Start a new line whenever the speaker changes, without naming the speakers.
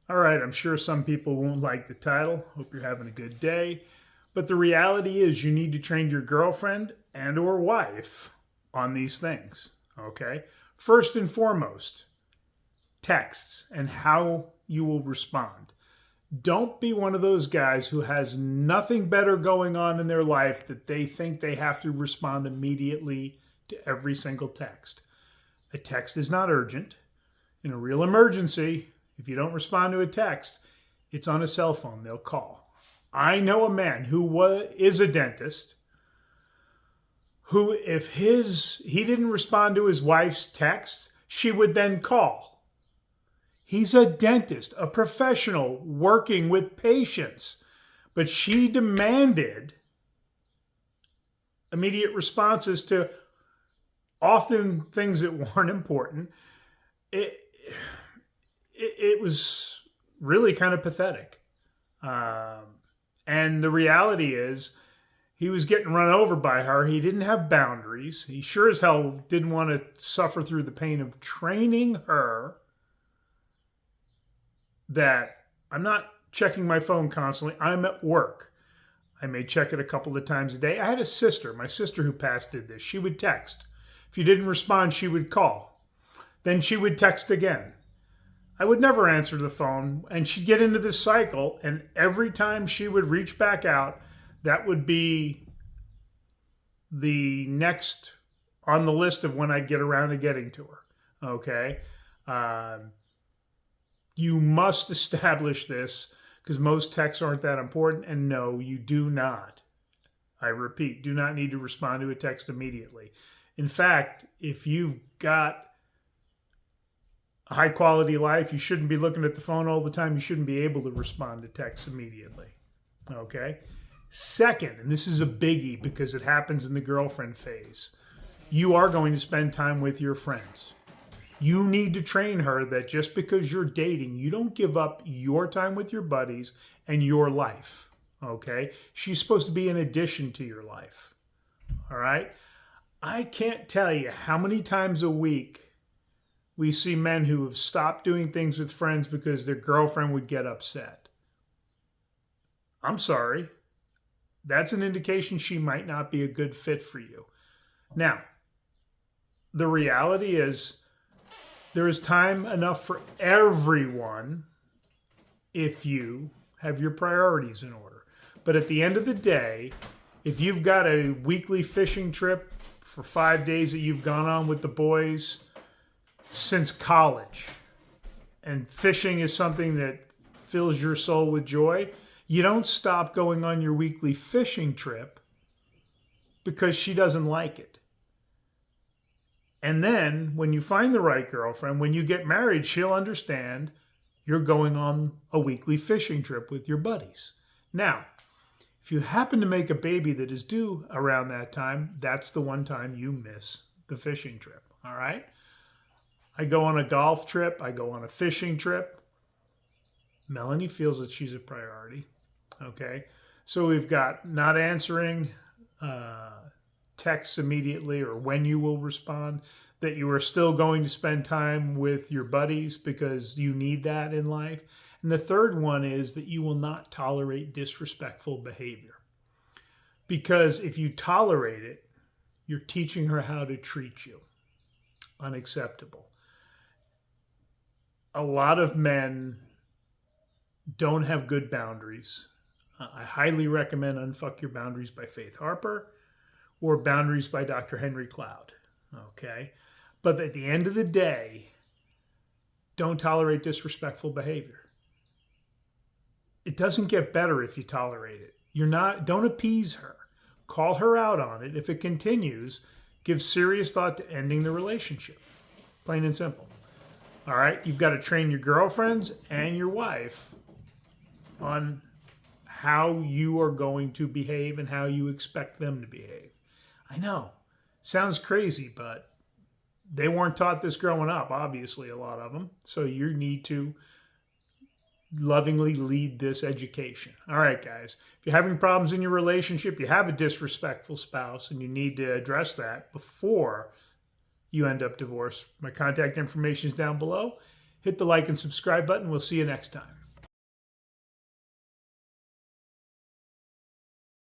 All right, I'm sure some people won't like the title. Hope you're having a good day. But the reality is you need to train your girlfriend and or wife on these things, okay? First and foremost, texts and how you will respond. Don't be one of those guys who has nothing better going on in their life that they think they have to respond immediately to every single text. A text is not urgent. In a real emergency, if you don't respond to a text, it's on a cell phone. They'll call. I know a man who is a dentist who, if he didn't respond to his wife's text, she would then call. He's a dentist, a professional working with patients, but she demanded immediate responses to often things that weren't important. It was really kind of pathetic. And the reality is, he was getting run over by her. He didn't have boundaries. He sure as hell didn't want to suffer through the pain of training her that I'm not checking my phone constantly. I'm at work. I may check it a couple of times a day. I had a sister. My sister who passed did this. She would text. If you didn't respond, she would call. Then she would text again. I would never answer the phone, and she'd get into this cycle, and every time she would reach back out, that would be the next on the list of when I'd get around to getting to her. Okay? You must establish this because most texts aren't that important, and no, you do not. I repeat, do not need to respond to a text immediately. In fact, if you've got a high quality life, you shouldn't be looking at the phone all the time. You shouldn't be able to respond to texts immediately. Okay? Second, and this is a biggie because it happens in the girlfriend phase, you are going to spend time with your friends. You need to train her that just because you're dating, you don't give up your time with your buddies and your life. Okay? She's supposed to be an addition to your life. All right? I can't tell you how many times a week we see men who have stopped doing things with friends because their girlfriend would get upset. I'm sorry. That's an indication she might not be a good fit for you. Now, the reality is there is time enough for everyone if you have your priorities in order. But at the end of the day, if you've got a weekly fishing trip for 5 days that you've gone on with the boys since college, and fishing is something that fills your soul with joy, you don't stop going on your weekly fishing trip because she doesn't like it. And then when you find the right girlfriend, when you get married, she'll understand you're going on a weekly fishing trip with your buddies. Now, if you happen to make a baby that is due around that time, that's the one time you miss the fishing trip. All right? I go on a golf trip. I go on a fishing trip. Melanie feels that she's a priority. Okay? So we've got not answering texts immediately or when you will respond, that you are still going to spend time with your buddies because you need that in life. And the third one is that you will not tolerate disrespectful behavior. Because if you tolerate it, you're teaching her how to treat you. Unacceptable. A lot of men don't have good boundaries. I highly recommend Unfuck Your Boundaries by Faith Harper or Boundaries by Dr. Henry Cloud. Okay? But at the end of the day, don't tolerate disrespectful behavior. It doesn't get better if you tolerate it. Don't appease her. Call her out on it. If it continues, give serious thought to ending the relationship. Plain and simple. All right? You've got to train your girlfriends and your wife on how you are going to behave and how you expect them to behave. I know. Sounds crazy, but they weren't taught this growing up, obviously, a lot of them. So you need to lovingly lead this education. All right, guys. If you're having problems in your relationship, you have a disrespectful spouse, and you need to address that before you end up divorced. My contact information is down below. Hit the like and subscribe button. We'll see you next time.